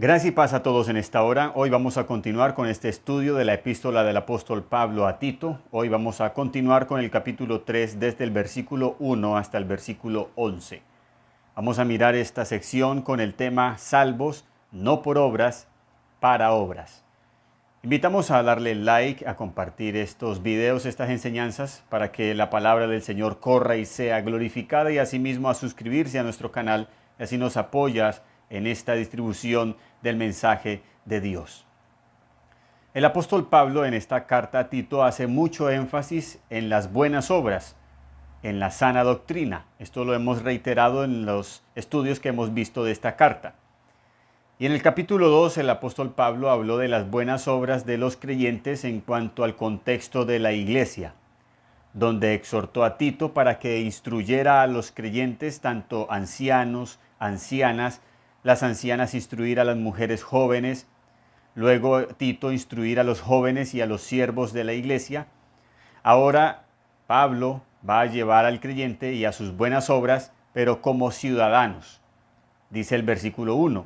Gracias y paz a todos en esta hora. Hoy vamos a continuar con este estudio de la epístola del apóstol Pablo a Tito. Hoy vamos a continuar con el capítulo 3 desde el versículo 1 hasta el versículo 11. Vamos a mirar esta sección con el tema salvos, no por obras, para obras. Invitamos a darle like, a compartir estos videos, estas enseñanzas, para que la palabra del Señor corra y sea glorificada, y asimismo a suscribirse a nuestro canal, y así nos apoyas en esta distribución del mensaje de Dios. El apóstol Pablo en esta carta a Tito hace mucho énfasis en las buenas obras, en la sana doctrina. Esto lo hemos reiterado en los estudios que hemos visto de esta carta. Y en el capítulo 2 el apóstol Pablo habló de las buenas obras de los creyentes en cuanto al contexto de la iglesia, donde exhortó a Tito para que instruyera a los creyentes, tanto ancianos, ancianas, las ancianas instruir a las mujeres jóvenes, luego Tito instruir a los jóvenes y a los siervos de la iglesia. Ahora Pablo va a llevar al creyente y a sus buenas obras, pero como ciudadanos. Dice el versículo 1,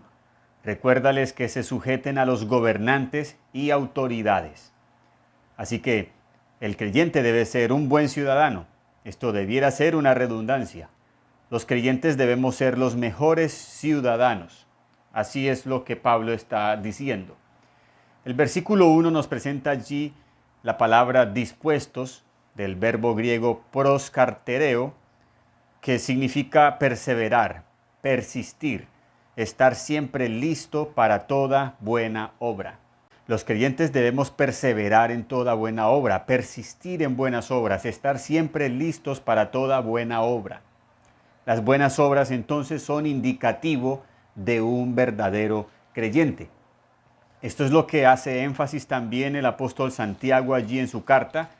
recuérdales que se sujeten a los gobernantes y autoridades. Así que el creyente debe ser un buen ciudadano. Esto debiera ser una redundancia. Los creyentes debemos ser los mejores ciudadanos. Así es lo que Pablo está diciendo. El versículo 1 nos presenta allí la palabra dispuestos, del verbo griego proskartereo, que significa perseverar, persistir, estar siempre listo para toda buena obra. Los creyentes debemos perseverar en toda buena obra, persistir en buenas obras, estar siempre listos para toda buena obra. Las buenas obras entonces son indicativo de un verdadero creyente. Esto es lo que hace énfasis también el apóstol Santiago allí en su carta,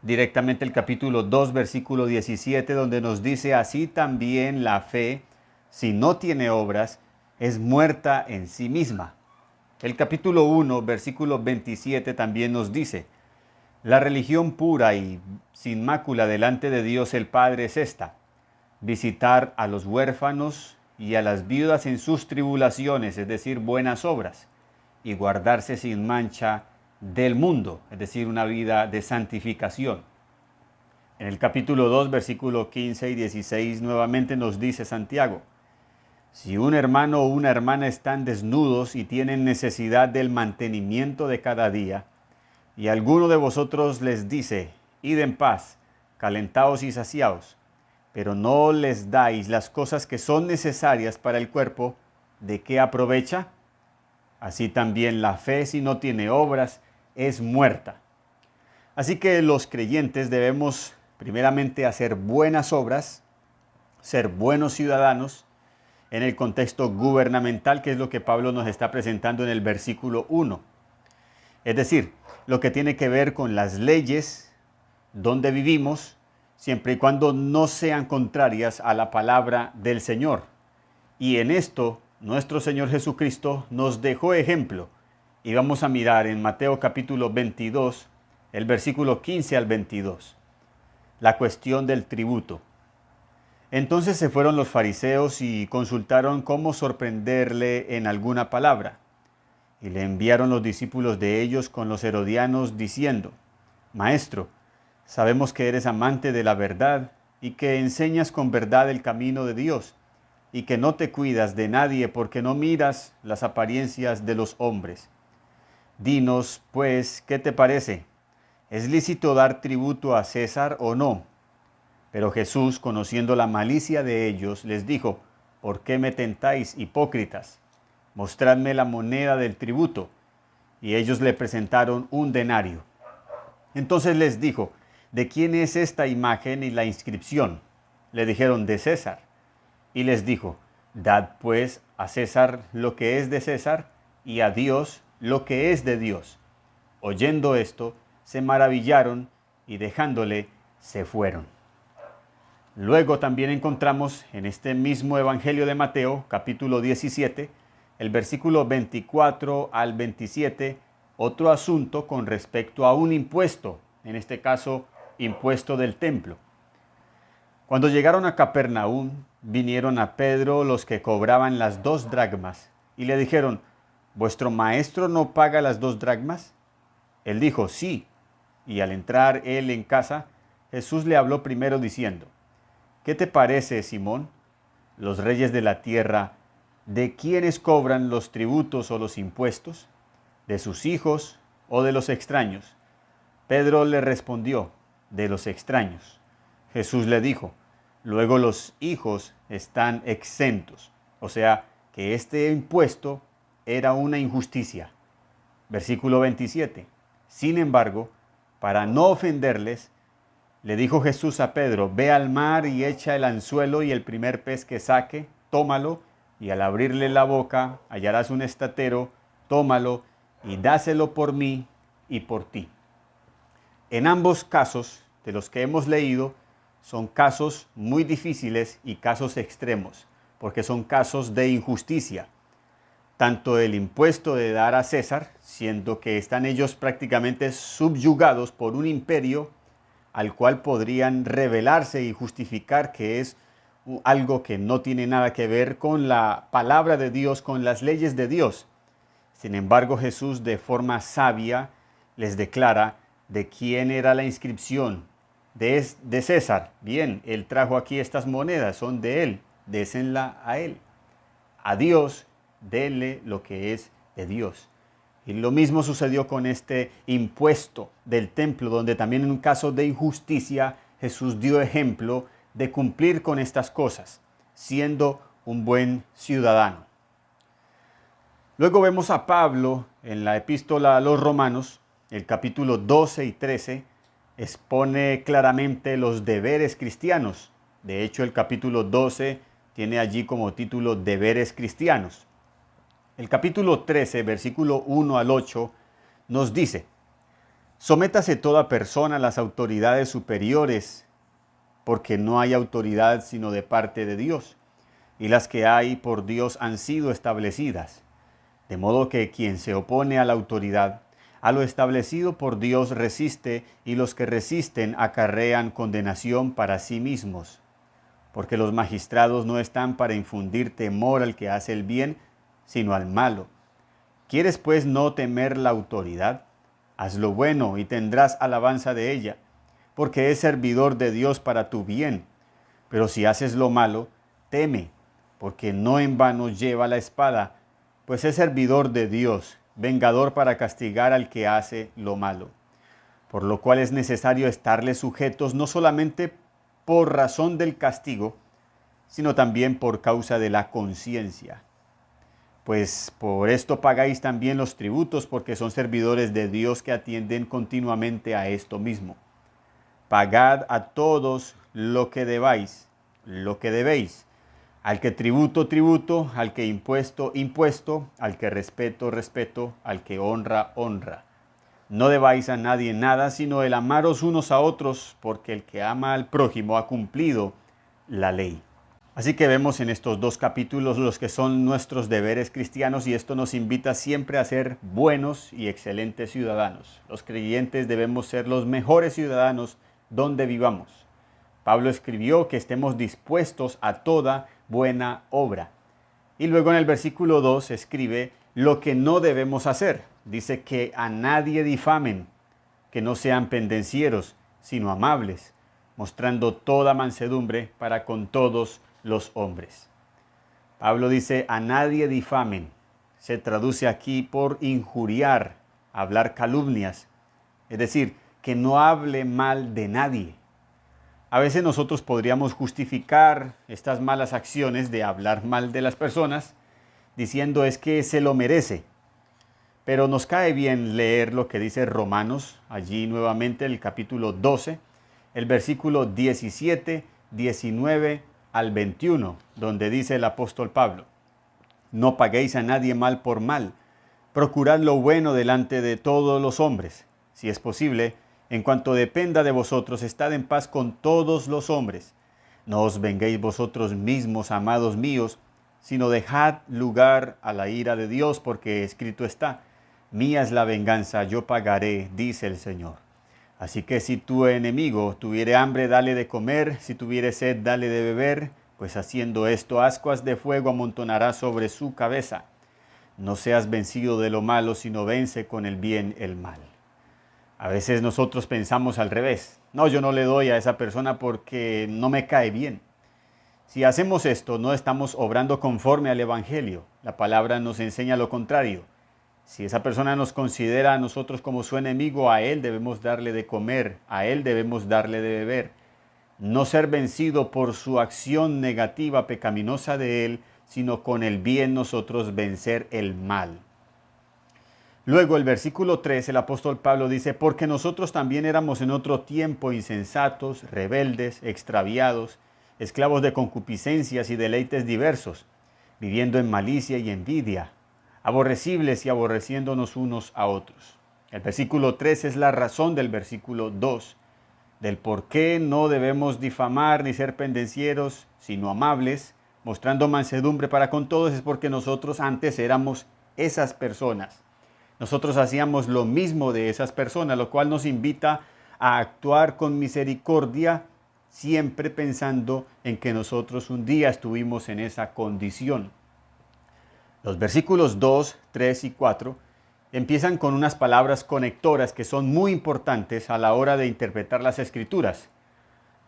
directamente el capítulo 2, versículo 17, donde nos dice: así también la fe, si no tiene obras, es muerta en sí misma. El capítulo 1, versículo 27 también nos dice: la religión pura y sin mácula delante de Dios el Padre es esta: visitar a los huérfanos y a las viudas en sus tribulaciones, es decir, buenas obras, y guardarse sin mancha del mundo, es decir, una vida de santificación. En el capítulo 2, versículo 15 y 16, nuevamente nos dice Santiago: si un hermano o una hermana están desnudos y tienen necesidad del mantenimiento de cada día, y alguno de vosotros les dice: id en paz, calentaos y saciaos, pero no les dais las cosas que son necesarias para el cuerpo, ¿de qué aprovecha? Así también la fe, si no tiene obras, es muerta. Así que los creyentes debemos primeramente hacer buenas obras, ser buenos ciudadanos en el contexto gubernamental, que es lo que Pablo nos está presentando en el versículo 1. Es decir, lo que tiene que ver con las leyes donde vivimos, siempre y cuando no sean contrarias a la palabra del Señor. Y en esto, nuestro Señor Jesucristo nos dejó ejemplo. Y vamos a mirar en Mateo capítulo 22, el versículo 15 al 22, la cuestión del tributo. Entonces se fueron los fariseos y consultaron cómo sorprenderle en alguna palabra. Y le enviaron los discípulos de ellos con los herodianos diciendo: Maestro, sabemos que eres amante de la verdad y que enseñas con verdad el camino de Dios, y que no te cuidas de nadie porque no miras las apariencias de los hombres. Dinos, pues, ¿qué te parece? ¿Es lícito dar tributo a César o no? Pero Jesús, conociendo la malicia de ellos, les dijo: ¿por qué me tentáis, hipócritas? Mostradme la moneda del tributo. Y ellos le presentaron un denario. Entonces les dijo: ¿de quién es esta imagen y la inscripción? Le dijeron: de César. Y les dijo: dad pues a César lo que es de César, y a Dios lo que es de Dios. Oyendo esto, se maravillaron, y dejándole, se fueron. Luego también encontramos en este mismo Evangelio de Mateo, capítulo 17, el versículo 24 al 27, otro asunto con respecto a un impuesto, en este caso, impuesto del templo. Cuando llegaron a Capernaum, vinieron a Pedro los que cobraban las 2 dracmas y le dijeron, ¿vuestro maestro no paga las 2 dracmas? Él dijo, sí. Y al entrar él en casa, Jesús le habló primero diciendo, ¿qué te parece, Simón? Los reyes de la tierra, ¿de quiénes cobran los tributos o los impuestos? ¿De sus hijos o de los extraños? Pedro le respondió, de los extraños. Jesús le dijo, luego los hijos están exentos. O sea, que este impuesto era una injusticia. Versículo 27. Sin embargo, para no ofenderles, le dijo Jesús a Pedro, ve al mar y echa el anzuelo y el primer pez que saque, tómalo, y al abrirle la boca hallarás un estatero, tómalo y dáselo por mí y por ti. En ambos casos, de los que hemos leído, son casos muy difíciles y casos extremos, porque son casos de injusticia. Tanto el impuesto de dar a César, siendo que están ellos prácticamente subyugados por un imperio al cual podrían rebelarse y justificar que es algo que no tiene nada que ver con la palabra de Dios, con las leyes de Dios. Sin embargo, Jesús de forma sabia les declara de quién era la inscripción. De César. Bien, él trajo aquí estas monedas, son de él, désenla a él. A Dios, denle lo que es de Dios. Y lo mismo sucedió con este impuesto del templo, donde también en un caso de injusticia Jesús dio ejemplo de cumplir con estas cosas, siendo un buen ciudadano. Luego vemos a Pablo en la epístola a los Romanos, el capítulo 12 y 13, expone claramente los deberes cristianos. De hecho, el capítulo 12 tiene allí como título Deberes cristianos. El capítulo 13, versículo 1 al 8, nos dice, sométase toda persona a las autoridades superiores, porque no hay autoridad sino de parte de Dios, y las que hay por Dios han sido establecidas. De modo que quien se opone a la autoridad, a lo establecido por Dios resiste, y los que resisten acarrean condenación para sí mismos. Porque los magistrados no están para infundir temor al que hace el bien, sino al malo. ¿Quieres pues no temer la autoridad? Haz lo bueno y tendrás alabanza de ella, porque es servidor de Dios para tu bien. Pero si haces lo malo, teme, porque no en vano lleva la espada, pues es servidor de Dios, vengador para castigar al que hace lo malo. Por lo cual es necesario estarle sujetos no solamente por razón del castigo, sino también por causa de la conciencia. Pues por esto pagáis también los tributos, porque son servidores de Dios que atienden continuamente a esto mismo. Pagad a todos lo que debáis, lo que debéis. Al que tributo, tributo, al que impuesto, impuesto, al que respeto, respeto, al que honra, honra. No debáis a nadie nada, sino el amaros unos a otros, porque el que ama al prójimo ha cumplido la ley. Así que vemos en estos 2 capítulos los que son nuestros deberes cristianos, y esto nos invita siempre a ser buenos y excelentes ciudadanos. Los creyentes debemos ser los mejores ciudadanos donde vivamos. Pablo escribió que estemos dispuestos a toda buena obra. Y luego en el versículo 2 escribe lo que no debemos hacer. Dice que a nadie difamen, que no sean pendencieros, sino amables, mostrando toda mansedumbre para con todos los hombres. Pablo dice, a nadie difamen. Se traduce aquí por injuriar, hablar calumnias. Es decir, que no hable mal de nadie. A veces nosotros podríamos justificar estas malas acciones de hablar mal de las personas diciendo es que se lo merece. Pero nos cae bien leer lo que dice Romanos, allí nuevamente el capítulo 12, el versículo 17, 19 al 21, donde dice el apóstol Pablo, no paguéis a nadie mal por mal, procurad lo bueno delante de todos los hombres. Si es posible, en cuanto dependa de vosotros, estad en paz con todos los hombres. No os venguéis vosotros mismos, amados míos, sino dejad lugar a la ira de Dios, porque escrito está, mía es la venganza, yo pagaré, dice el Señor. Así que si tu enemigo tuviere hambre, dale de comer, si tuviere sed, dale de beber, pues haciendo esto, ascuas de fuego amontonará sobre su cabeza. No seas vencido de lo malo, sino vence con el bien el mal. A veces nosotros pensamos al revés. No, yo no le doy a esa persona porque no me cae bien. Si hacemos esto, no estamos obrando conforme al Evangelio. La palabra nos enseña lo contrario. Si esa persona nos considera a nosotros como su enemigo, a él debemos darle de comer, a él debemos darle de beber. No ser vencido por su acción negativa, pecaminosa de él, sino con el bien nosotros vencer el mal. Luego el versículo 3, el apóstol Pablo dice, porque nosotros también éramos en otro tiempo insensatos, rebeldes, extraviados, esclavos de concupiscencias y deleites diversos, viviendo en malicia y envidia, aborrecibles y aborreciéndonos unos a otros. El versículo 3 es la razón del versículo 2, del por qué no debemos difamar ni ser pendencieros, sino amables, mostrando mansedumbre para con todos, es porque nosotros antes éramos esas personas. Nosotros hacíamos lo mismo de esas personas, lo cual nos invita a actuar con misericordia, siempre pensando en que nosotros un día estuvimos en esa condición. Los versículos 2, 3 y 4 empiezan con unas palabras conectoras que son muy importantes a la hora de interpretar las Escrituras.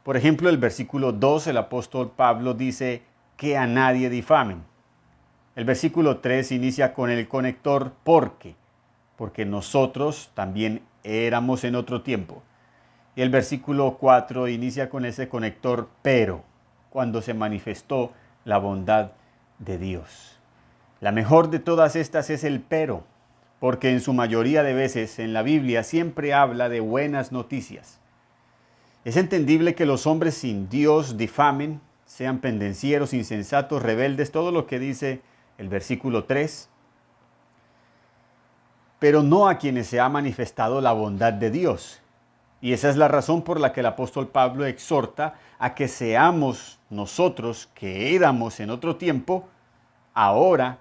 Por ejemplo, el versículo 2, el apóstol Pablo dice que a nadie difamen. El versículo 3 inicia con el conector porque nosotros también éramos en otro tiempo. Y el versículo 4 inicia con ese conector pero, cuando se manifestó la bondad de Dios. La mejor de todas estas es el pero, porque en su mayoría de veces en la Biblia siempre habla de buenas noticias. Es entendible que los hombres sin Dios difamen, sean pendencieros, insensatos, rebeldes, todo lo que dice el versículo 3, pero no a quienes se ha manifestado la bondad de Dios. Y esa es la razón por la que el apóstol Pablo exhorta a que seamos nosotros, que éramos en otro tiempo, ahora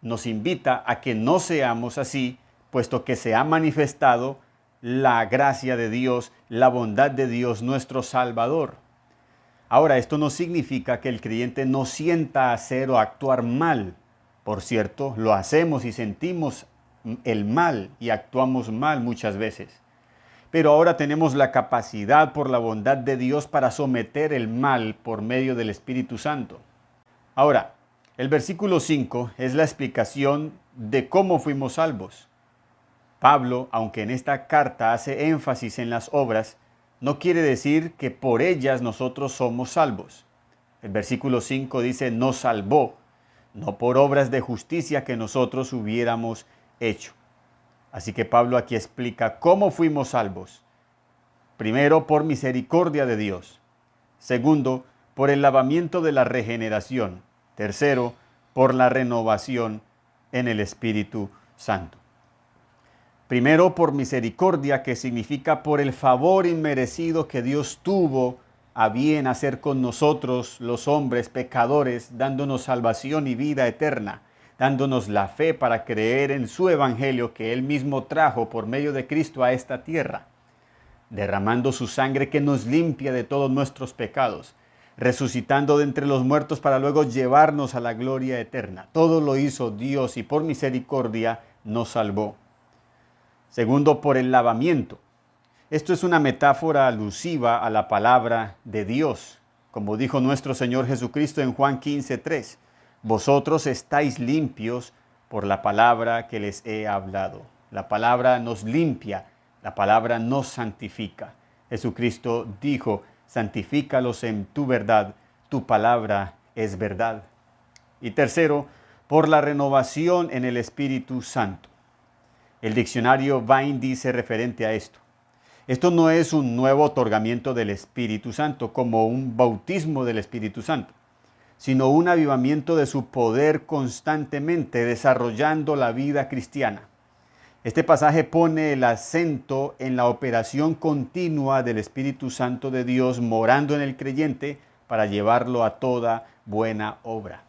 nos invita a que no seamos así, puesto que se ha manifestado la gracia de Dios, la bondad de Dios, nuestro Salvador. Ahora, esto no significa que el creyente no sienta hacer o actuar mal. Por cierto, lo hacemos y sentimos el mal y actuamos mal muchas veces. Pero ahora tenemos la capacidad por la bondad de Dios para someter el mal por medio del Espíritu Santo. Ahora, el versículo 5 es la explicación de cómo fuimos salvos. Pablo, aunque en esta carta hace énfasis en las obras, no quiere decir que por ellas nosotros somos salvos. El versículo 5 dice, nos salvó, no por obras de justicia que nosotros hubiéramos hecho. Así que Pablo aquí explica cómo fuimos salvos. Primero, por misericordia de Dios. Segundo, por el lavamiento de la regeneración. Tercero, por la renovación en el Espíritu Santo. Primero, por misericordia, que significa por el favor inmerecido que Dios tuvo a bien hacer con nosotros, los hombres pecadores, dándonos salvación y vida eterna, dándonos la fe para creer en su evangelio que Él mismo trajo por medio de Cristo a esta tierra, derramando su sangre que nos limpia de todos nuestros pecados, resucitando de entre los muertos para luego llevarnos a la gloria eterna. Todo lo hizo Dios y por misericordia nos salvó. Segundo, por el lavamiento. Esto es una metáfora alusiva a la palabra de Dios, como dijo nuestro Señor Jesucristo en Juan 15:3. Vosotros estáis limpios por la palabra que les he hablado. La palabra nos limpia, la palabra nos santifica. Jesucristo dijo, santifícalos en tu verdad, tu palabra es verdad. Y tercero, por la renovación en el Espíritu Santo. El diccionario Vine dice referente a esto. Esto no es un nuevo otorgamiento del Espíritu Santo, como un bautismo del Espíritu Santo, sino un avivamiento de su poder constantemente, desarrollando la vida cristiana. Este pasaje pone el acento en la operación continua del Espíritu Santo de Dios morando en el creyente para llevarlo a toda buena obra.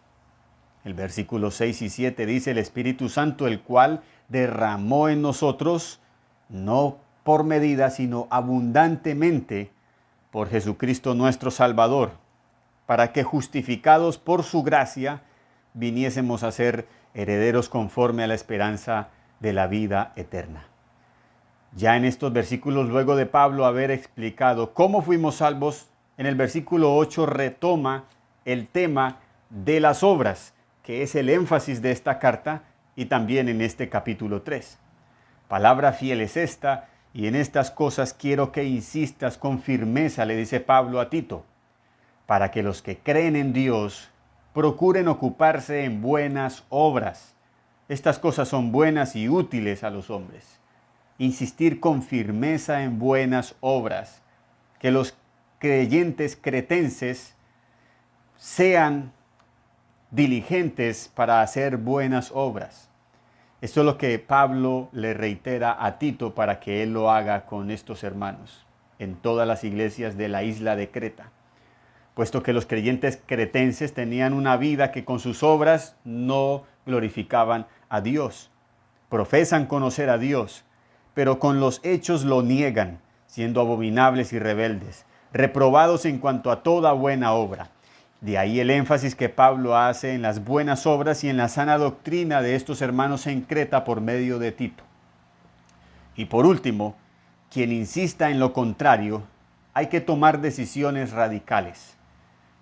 El versículo 6 y 7 dice, el Espíritu Santo, el cual derramó en nosotros, no por medida, sino abundantemente, por Jesucristo nuestro Salvador, para que justificados por su gracia, viniésemos a ser herederos conforme a la esperanza de la vida eterna. Ya en estos versículos, luego de Pablo haber explicado cómo fuimos salvos, en el versículo 8 retoma el tema de las obras, que es el énfasis de esta carta y también en este capítulo 3. Palabra fiel es esta, y en estas cosas quiero que insistas con firmeza, le dice Pablo a Tito, para que los que creen en Dios procuren ocuparse en buenas obras. Estas cosas son buenas y útiles a los hombres. Insistir con firmeza en buenas obras, que los creyentes cretenses sean diligentes para hacer buenas obras. Esto es lo que Pablo le reitera a Tito para que él lo haga con estos hermanos en todas las iglesias de la isla de Creta, puesto que los creyentes cretenses tenían una vida que con sus obras no glorificaban a Dios. Profesan conocer a Dios, pero con los hechos lo niegan, siendo abominables y rebeldes, reprobados en cuanto a toda buena obra. De ahí el énfasis que Pablo hace en las buenas obras y en la sana doctrina de estos hermanos en Creta por medio de Tito. Y por último, quien insista en lo contrario, hay que tomar decisiones radicales.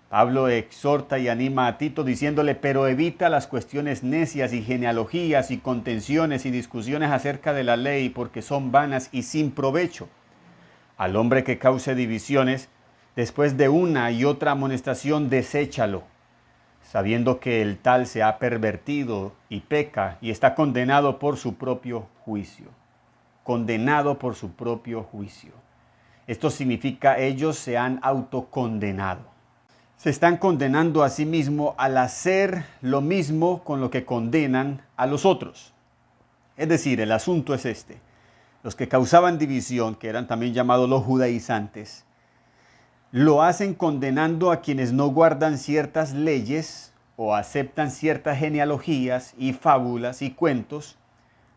Pablo exhorta y anima a Tito diciéndole, pero evita las cuestiones necias y genealogías y contenciones y discusiones acerca de la ley, porque son vanas y sin provecho. Al hombre que cause divisiones, después de una y otra amonestación, deséchalo, sabiendo que el tal se ha pervertido y peca y está condenado por su propio juicio. Condenado por su propio juicio. Esto significa ellos se han autocondenado. Se están condenando a sí mismos al hacer lo mismo con lo que condenan a los otros. Es decir, el asunto es este. Los que causaban división, que eran también llamados los judaizantes, lo hacen condenando a quienes no guardan ciertas leyes o aceptan ciertas genealogías y fábulas y cuentos,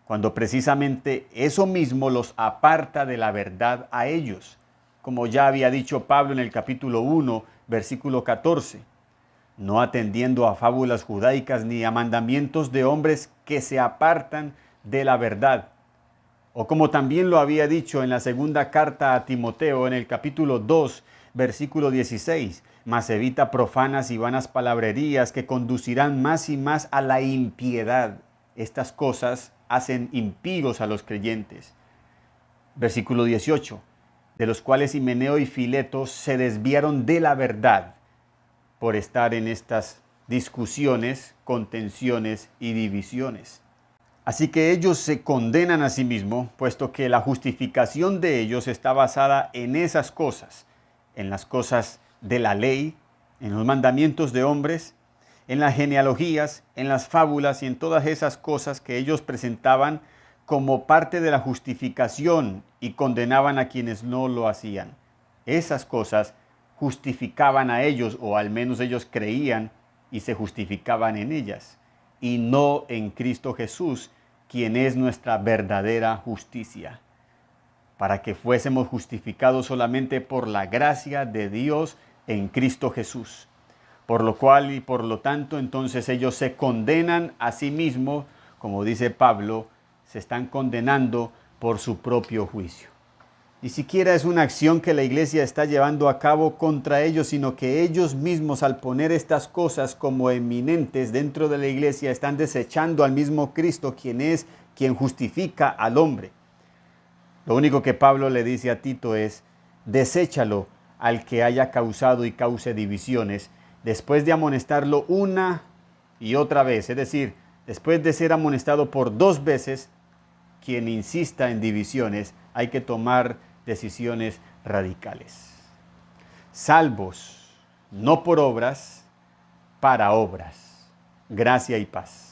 cuando precisamente eso mismo los aparta de la verdad a ellos, como ya había dicho Pablo en el capítulo 1, versículo 14, no atendiendo a fábulas judaicas ni a mandamientos de hombres que se apartan de la verdad. O como también lo había dicho en la segunda carta a Timoteo en el capítulo 2, versículo 16, mas evita profanas y vanas palabrerías que conducirán más y más a la impiedad. Estas cosas hacen impíos a los creyentes. Versículo 18, de los cuales Himeneo y Fileto se desviaron de la verdad por estar en estas discusiones, contenciones y divisiones. Así que ellos se condenan a sí mismos, puesto que la justificación de ellos está basada en esas cosas, en las cosas de la ley, en los mandamientos de hombres, en las genealogías, en las fábulas y en todas esas cosas que ellos presentaban como parte de la justificación y condenaban a quienes no lo hacían. Esas cosas justificaban a ellos, o al menos ellos creían y se justificaban en ellas, y no en Cristo Jesús, quien es nuestra verdadera justicia, para que fuésemos justificados solamente por la gracia de Dios en Cristo Jesús. Por lo cual y por lo tanto, entonces ellos se condenan a sí mismos, como dice Pablo, se están condenando por su propio juicio. Ni siquiera es una acción que la iglesia está llevando a cabo contra ellos, sino que ellos mismos, al poner estas cosas como eminentes dentro de la iglesia, están desechando al mismo Cristo, quien justifica al hombre. Lo único que Pablo le dice a Tito es, deséchalo al que haya causado y cause divisiones, después de amonestarlo una y otra vez, es decir, después de ser amonestado por 2 veces, quien insista en divisiones, hay que tomar decisiones radicales. Salvos, no por obras, para obras. Gracia y paz.